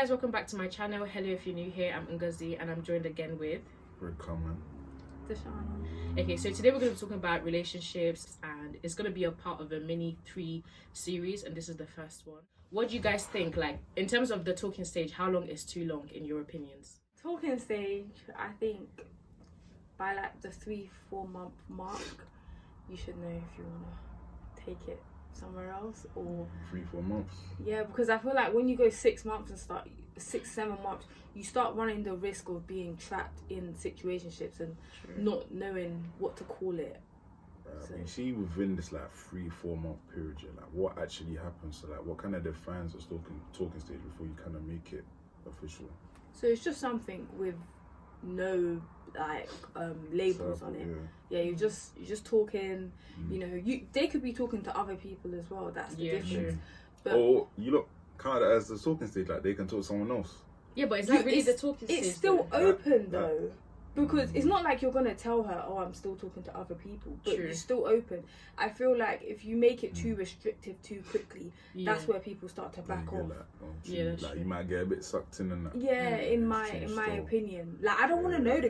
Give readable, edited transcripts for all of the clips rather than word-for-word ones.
guys, welcome back to my channel. Hello if you're new here, I'm Ngozi and I'm joined again with Dishana. Okay, so today we're going to be talking about relationships and it's going to be a part of a mini 3 series and this is the first one. What do you guys think, like in terms of the talking stage, how long is too long in your opinions? Talking stage, I think by like the 3-4 month mark you should know if you want to take it somewhere else or 3-4 months. Yeah, because I feel like when you go 6 months and start 6-7 months, you start running the risk of being trapped in situationships and not knowing what to call it. So you see, within this like 3-4 month period, like what actually happens? So like, what kind of defines a talking stage before you kind of make it official? So it's just something with no like labels on it. Yeah, you're just talking. You know, they could be talking to other people as well. That's the difference. But or you look kind of as the talking stage, like they can talk to someone else. Yeah, but is that really the talking stage? It's still open though. Because it's not like you're going to tell her, oh, I'm still talking to other people. But you're still open. I feel like if you make it too restrictive too quickly, that's where people start to back off. Like you might get a bit sucked in and that. Yeah, in my opinion. Like, I don't want to know the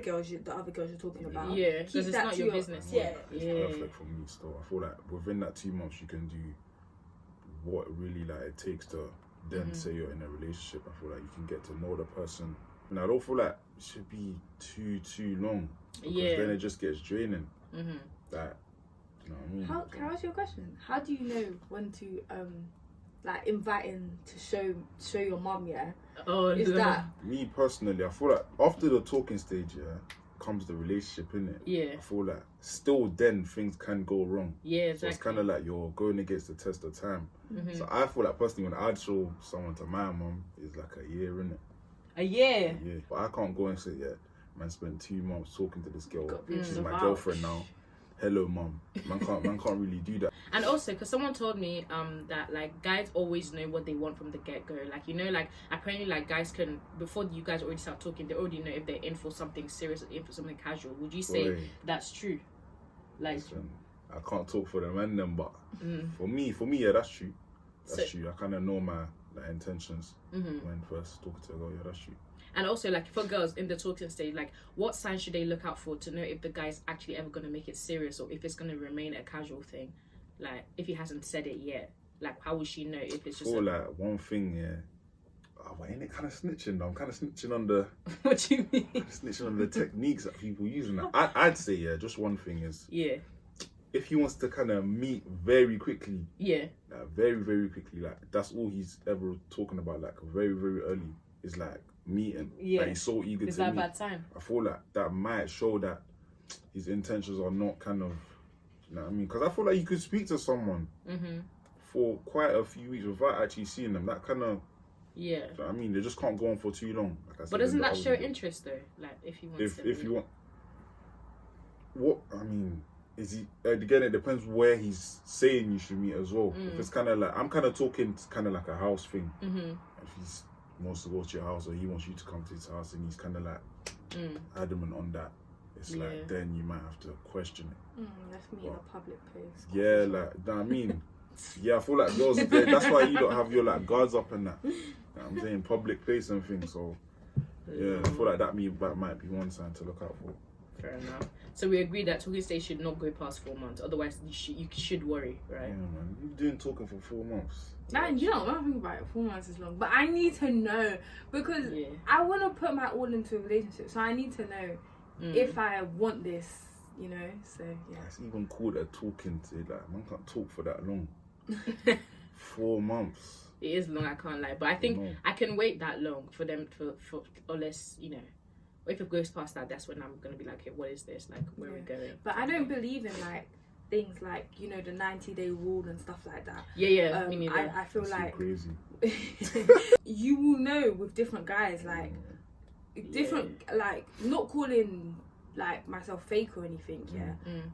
other girls you're talking about. Yeah, because it's not your business. Yeah. It's perfect for me still. I feel like within that 2 months, you can do what really like it takes to then say you're in a relationship. I feel like you can get to know the person. And I don't feel like it should be too long, because then it just gets draining. That, you know what I mean? Can I ask you a question? How do you know when to like invite in to show your mum? Yeah. Oh, is that me personally? I feel like after the talking stage, comes the relationship, innit? Yeah. I feel like still then things can go wrong. Yeah, exactly. So it's kind of like you're going against the test of time. So I feel like personally, when I'd show someone to my mum, it's like a year, innit? A year? Yeah, but I can't go and say, man spent 2 months talking to this girl. She's my Wow. girlfriend now. Hello, mum. Man can't really do that. And also, because someone told me that like guys always know what they want from the get-go. Like, you know, like apparently like guys can, before you guys already start talking, they already know if they're in for something serious or in for something casual. Would you say that's true? Like, listen, I can't talk for them and them, but for me, yeah, that's true. That's true. I kind of know my intentions when first talking to a girl. Yeah, that's true. And also, like, for girls in the talking stage, like, what signs should they look out for to know if the guy's actually ever going to make it serious or if it's going to remain a casual thing? Like, if he hasn't said it yet, like, how would she know if it's just... like, one thing, but ain't it kind of snitching though? I'm kind of snitching on the... What do you mean? Snitching on the techniques that people use. And I'd say, just one thing is... Yeah. If he wants to kind of meet very quickly... Yeah. Like, very, very quickly, like, that's all he's ever talking about, like, very, very early, is like... meeting. Like, he's so eager to meet. Is that a bad time? I feel like that might show that his intentions are not kind of, you know what I mean? Because I feel like you could speak to someone for quite a few weeks without actually seeing them. That kind of, you know what I mean? They just can't go on for too long. Like I said, but doesn't that show interest though? Like if he wants if you want, what I mean is he again? It depends where he's saying you should meet as well. If it's kind of like I'm kind of talking kind of like a house thing. If he's wants to go to your house or he wants you to come to his house and he's kind of like adamant on that, it's like then you might have to question it. That's me in a public place. Yeah, like, you know what I mean? Yeah, I feel like girls, that's why you don't have your like guards up and that. You know what I'm saying? Public place and things. So yeah, I feel like that might be one sign to look out for. Fair enough. So we agree that talking stage should not go past 4 months. Otherwise, you should worry, right? Yeah, man. You've been doing talking for 4 months. Nah, you know, when I think about it, 4 months is long. But I need to know because I want to put my all into a relationship. So I need to know if I want this, you know. So yeah. It's even called a talking stage. Like, man can't talk for that long. 4 months. It is long, I can't lie. But I think I can wait that long for them for unless, you know. If it goes past that, that's when I'm going to be like, okay, what is this? Like, where are we going? But I don't believe in, like, things like, you know, the 90-day rule and stuff like that. Yeah, me neither. I feel like... crazy. You will know with different guys, like, different, like, not calling, like, myself fake or anything,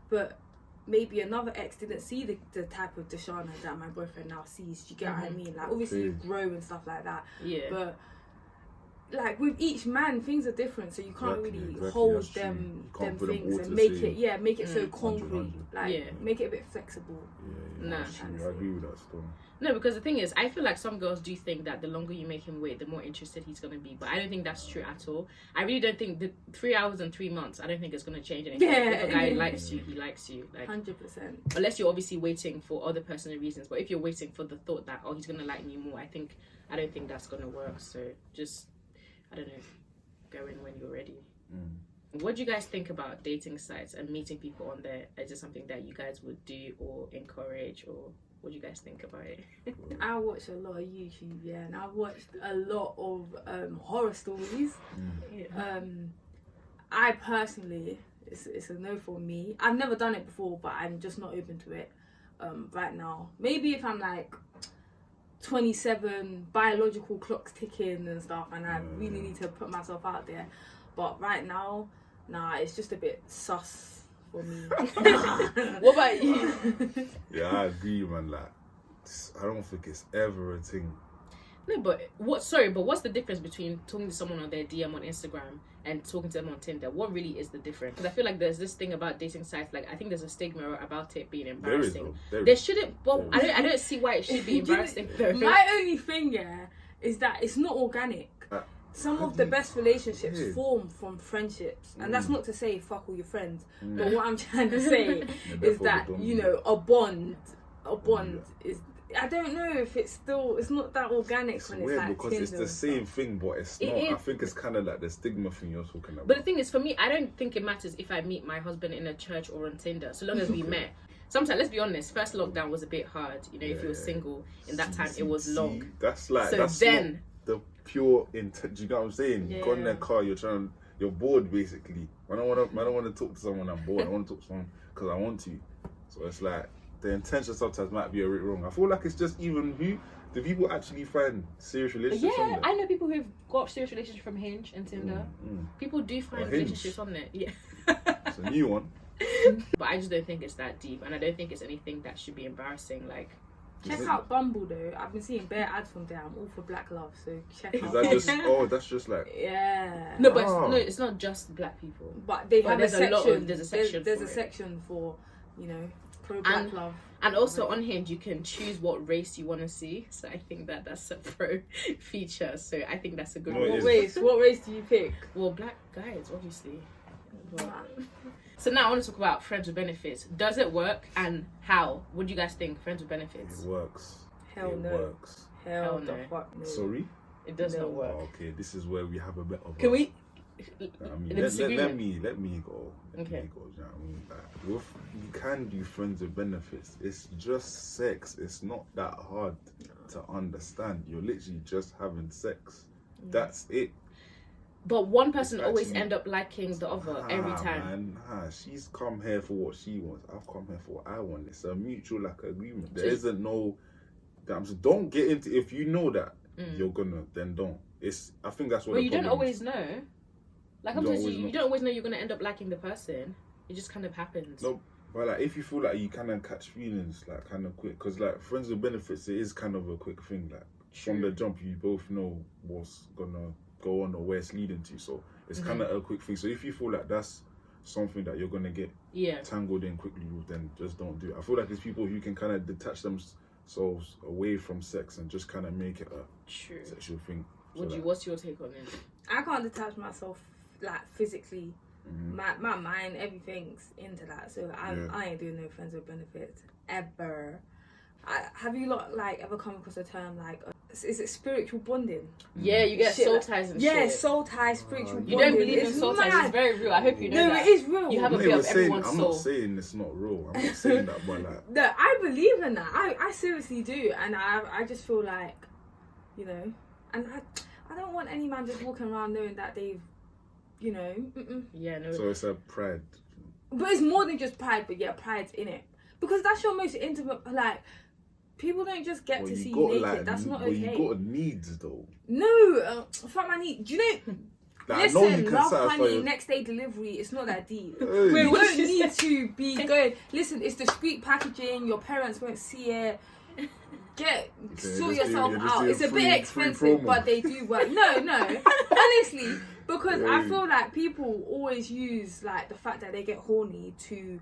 but maybe another ex didn't see the type of Dishana that my boyfriend now sees. Do you get what I mean? Like, obviously you grow and stuff like that. Yeah. But... like with each man, things are different, so you can't really Exactly, hold that's true. them You can't put them things all and to make say it so 100, concrete. 100. Like make it a bit flexible. Yeah, Nah. that's true. I agree with that still. No, because the thing is, I feel like some girls do think that the longer you make him wait, the more interested he's gonna be. But I don't think that's true at all. I really don't think the 3 hours and 3 months. I don't think it's gonna change anything. Yeah. If a guy likes you, he likes you. Like 100%. unless you're obviously waiting for other personal reasons. But if you're waiting for the thought that he's gonna like me more, I don't think that's gonna work. So just I don't know, go in when you're ready. What do you guys think about dating sites and meeting people on there? Is it something that you guys would do or encourage, or what do you guys think about it? I watch a lot of YouTube, and I've watched a lot of horror stories. I personally, it's a no for me. I've never done it before, but I'm just not open to it right now. Maybe if I'm like 27, biological clocks ticking and stuff, and I really need to put myself out there. But right now, nah, it's just a bit sus for me. What about you? Yeah, I agree, man. Like, I don't think it's ever a thing. No, but what's the difference between talking to someone on their DM on Instagram and talking to them on Tinder? What really is the difference? Because I feel like there's this thing about dating sites. Like I think there's a stigma about it being embarrassing. There shouldn't. Well, I don't see why it should be embarrassing. My only thing, is that it's not organic. Some of the best relationships form from friendships, and that's not to say fuck all your friends. But what I'm trying to say is that a bond is. I don't know if it's not that organic. It's when weird it's like because Tinder it's the same thing, but it's not. I think it's kind of like the stigma thing you're talking about. But the thing is, for me, I don't think it matters if I meet my husband in a church or on Tinder, so long as we met. Sometimes, let's be honest, first lockdown was a bit hard. If you were single in that time, it was long. That's like so that's then not the pure intent. Do you know what I'm saying? Yeah. You got in their car, you're bored basically. I don't want to talk to someone I'm bored. I want to talk to someone because I want to. So it's like the intention sometimes might be a bit wrong. I feel like it's just even do people actually find serious relationships on there? I know people who've got serious relationships from Hinge and Tinder. People do find relationships on there. Yeah. It's a new one. But I just don't think it's that deep, and I don't think it's anything that should be embarrassing. Like, check out Bumble though. I've been seeing bare ads from there. I'm all for black love, so check out. Is that just? That's just like. Yeah. No, but it's not just black people. But they have a section. There's a section. There's a section for pro black love. And also on Hinge, you can choose what race you want to see. So I think that's a pro feature. So I think that's a good one. What race do you pick? Well, black guys, obviously. So now I want to talk about friends with benefits. Does it work, and how? What do you guys think? Friends with benefits. It works. Hell no. Works. Hell the fuck no. Sorry? It does not work. Oh, okay, this is where we have a bit of. Can we? I mean, let me go. Okay. Let me go. You know what I mean? Like, you can do friends with benefits. It's just sex. It's not that hard to understand. You're literally just having sex. That's it. But one person always end up liking the other every time. She's come here for what she wants. I've come here for what I want. It's a mutual agreement. There isn't no. Don't get into. If you know that you're gonna, then don't. I think that's what. Well, you don't always know. Like sometimes you don't always know you're gonna end up liking the person. It just kind of happens. No, but like if you feel like you kind of catch feelings like kind of quick, because like friends with benefits, it is kind of a quick thing. Like from the jump, you both know what's gonna go on or where it's leading to. So it's kind of a quick thing. So if you feel like that's something that you're gonna get tangled in quickly with, then just don't do it. I feel like there's people who can kind of detach themselves away from sex and just kind of make it a sexual thing. What's your take on it? I can't detach myself like physically. My mind, everything's into that. So I ain't doing no friends with benefits ever. Have you lot like ever come across a term like is it spiritual bonding? Yeah, you get soul ties and shit. Yeah, soul ties, spiritual bonding. You don't believe in soul ties? It's very real. I hope you know that. No, it is real. You have a bit of everyone's soul. I'm not saying it's not real. I'm not saying that, but like. No, I believe in that. I seriously do, and I just feel like, and I don't want any man just walking around knowing that they've, Yeah, no. So it's a pride. But it's more than just pride, but yeah, pride's in it. Because that's your most intimate, like, people don't just get to see you naked. Like, that's not okay. You got needs, though. No, fuck my needs. Do you know... Like, listen, love honey, next day delivery, it's not that deep. Hey. We don't need to be going, listen, it's discreet packaging, your parents won't see it. sort yourself out. It's a bit expensive, but they do work. No, honestly, because I feel like people always use like the fact that they get horny to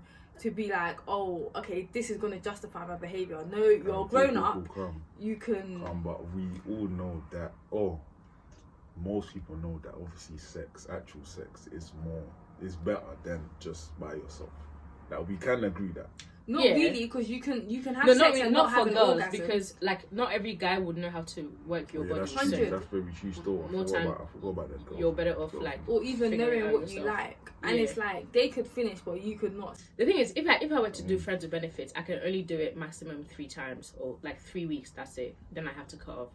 be like, oh, okay, this is gonna justify my behavior. No, you're grown up. You can. But we all know that. Oh, most people know that obviously actual sex is better than just by yourself. Like we can agree that. Not really, because you can have sex and not have an orgasm. Because like not every guy would know how to work your body. That's very true. Still, I forgot about that girl. You're better off like, or even knowing what you like, and it's like they could finish, but you could not. The thing is, if I were to do friends with benefits, I can only do it maximum 3 times or like 3 weeks. That's it. Then I have to cut off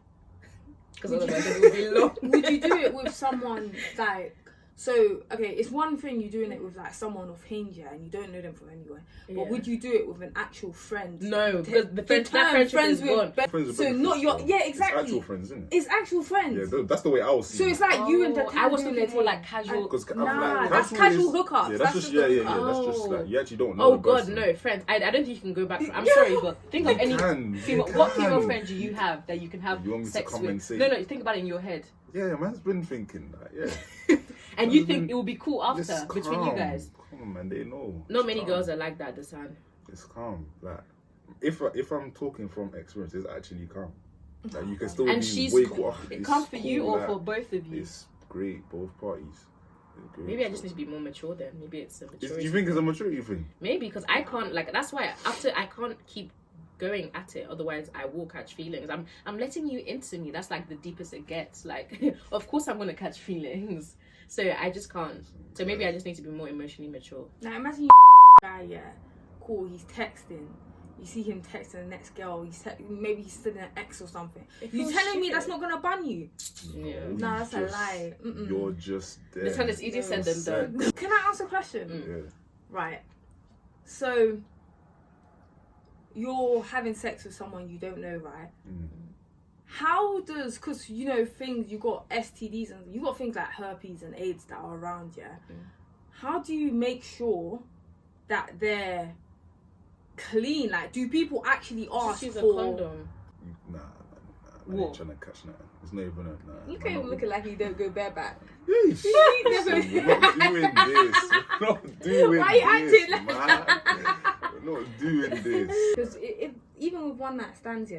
because otherwise it would be long. Would you do it with someone like? So, okay, it's one thing you doing it with like someone off Hinge and you don't know them from anywhere. But would you do it with an actual friend? No, because the friendship is gone. So not your exactly. It's actual friends, isn't it? It's actual friends. Yeah, that's the way I was seeing. So it's like you and the I was looking for like casual. That's casual hookups. That's just That's just like you actually don't know. Oh God, no, friends. I don't think you can go back. I'm sorry, but think of any female. What female friend do you have that you can have sex with? No, think about it in your head. Yeah, man's been thinking that. Yeah. And you think it will be cool after between you guys? Come on, man, they know. Not many girls are like that, Desan. It's calm. Like, if I'm talking from experience, it's actually calm. Like, you can still and be she's way cool. It comes for you or for both of you? It's great, both parties. Great. Maybe I just need to be more mature then. Maybe it's a maturity. Do you think it's a maturity thing? Maybe, because I can't, like, that's why I can't keep going at it, otherwise I will catch feelings. I'm letting you into me. That's like the deepest it gets. Like, of course I'm gonna catch feelings. So I just can't. So maybe I just need to be more emotionally mature. Now imagine you guy, cool, he's texting. You see him texting the next girl. Maybe he's still an ex or something. You telling me that's not gonna bun you? Yeah. No, that's a lie. You're just there. This one is easier said than done. Can I ask a question? Yeah. Right. So you're having sex with someone you don't know, right? How does, because you know things, you got STDs and you got things like herpes and AIDS that are around, how do you make sure that they're clean? Like, do people actually ask for a condom? Nah. I ain't trying to catch nothing. It's not even a nah. You can't even look like you don't go bareback. We're not doing this. We're not doing Why you this, acting man. We're not doing this. Because even with one night stands,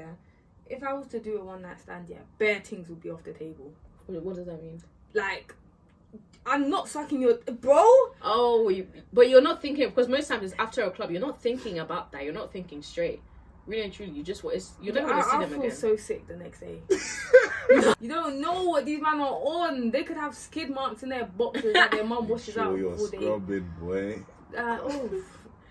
if I was to do a one night stand, bare things would be off the table. What does that mean? Like, I'm not sucking your bro. Oh, but you're not thinking, because most times it's after a club. You're not thinking about that. You're not thinking straight. Really and truly, you just you don't want to see them again. I feel so sick the next day. You don't know what these men are on. They could have skid marks in their boxes that their mum washes out you're before scrubbing, boy.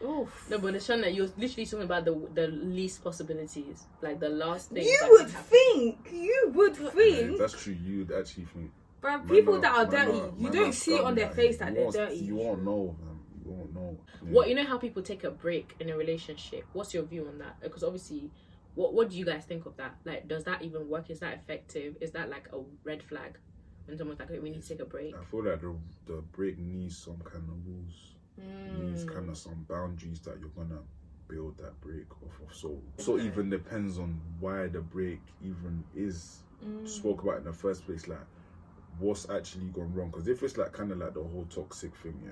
Oof. No, but Shana, you're literally talking about the least possibilities, like the last thing. You would think. Yeah, that's true. You'd actually think. But people that are dirty, you don't see it on their face that they're dirty. You won't know, man. You won't know. Yeah. What, you know how people take a break in a relationship? What's your view on that? Because obviously, what do you guys think of that? Like, does that even work? Is that effective? Is that like a red flag when someone's like, "Hey, we need to take a break"? I feel like the break needs some kind of rules. Needs kind of some boundaries that you're gonna build that break off of. So even depends on why the break even is spoke about in the first place. Like, what's actually gone wrong? Because if it's like kind of like the whole toxic thing,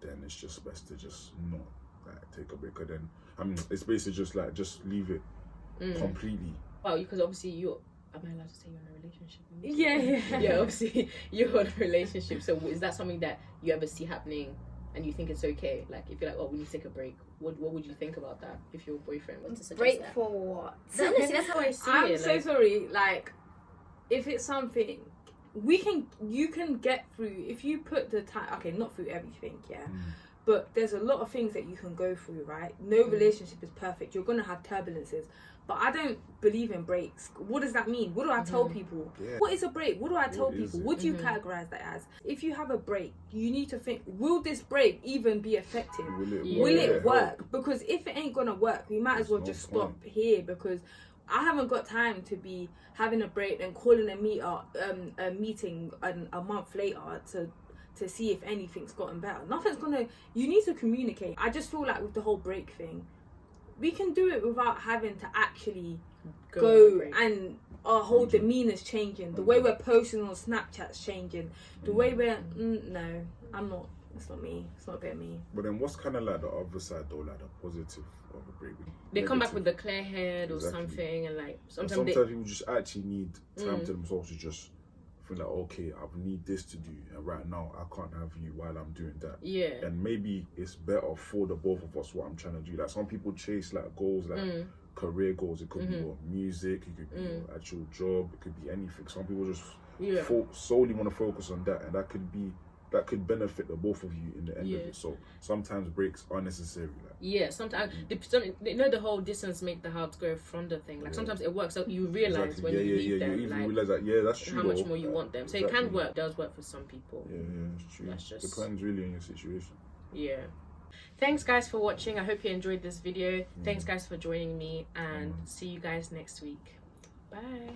then it's just best to just not like take a break. And then it's basically just leave it completely. Well, because obviously am I allowed to say you're in a relationship? Yeah. Yeah, obviously you're in a relationship. So is that something that you ever see happening and you think it's okay? Like, if you're like, oh, we need to take a break, what would you think about that if your boyfriend was to suggest break that? for what? Honestly, that's how I see I'm it. so sorry. Like, if it's something you can get through if you put the time. Okay, not through everything, but there's a lot of things that you can go through, right? No relationship is perfect. You're gonna have turbulences. But I don't believe in breaks. What does that mean? What do I tell people? Yeah. What is a break? What do I tell people? What do you categorize that as? If you have a break, you need to think, will this break even be effective? Will it work? Because if it ain't gonna work, we might as well just stop here, because I haven't got time to be having a break and calling a meeting a month later to see if anything's gotten better. Nothing's gonna. You need to communicate. I just feel like with the whole break thing, we can do it without having to actually go and our whole demeanor's changing. The way we're posting on Snapchat's changing. The way we're no, I'm not. It's not me. It's not a bit me. But then what's kind of like the other side though, like the positive of a break? They come back with the clear head or something, and like sometimes people just actually need time to themselves to just feel like, okay, I need this to do, and right now I can't have you while I'm doing that. Yeah. And maybe it's better for the both of us what I'm trying to do. Like some people chase like goals, like career goals. It could be your music, it could be your actual job, it could be anything. Some people just solely want to focus on that, and that could benefit the both of you in the end of it. So sometimes breaks are necessary. Like. Sometimes you know the whole distance make the heart grow fonder thing. Like sometimes it works out. You realize when you leave them, you like realize that that's true. How much more you want them. So it can work. Does work for some people. Yeah, it's true. That's just depends really on your situation. Yeah. Thanks guys for watching. I hope you enjoyed this video. Thanks guys for joining me, and see you guys next week. Bye.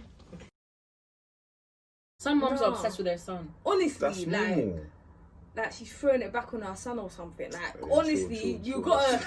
Some moms are obsessed with their son. Honestly, that's normal. Like she's throwing it back on her son or something. Like honestly, chill. you gotta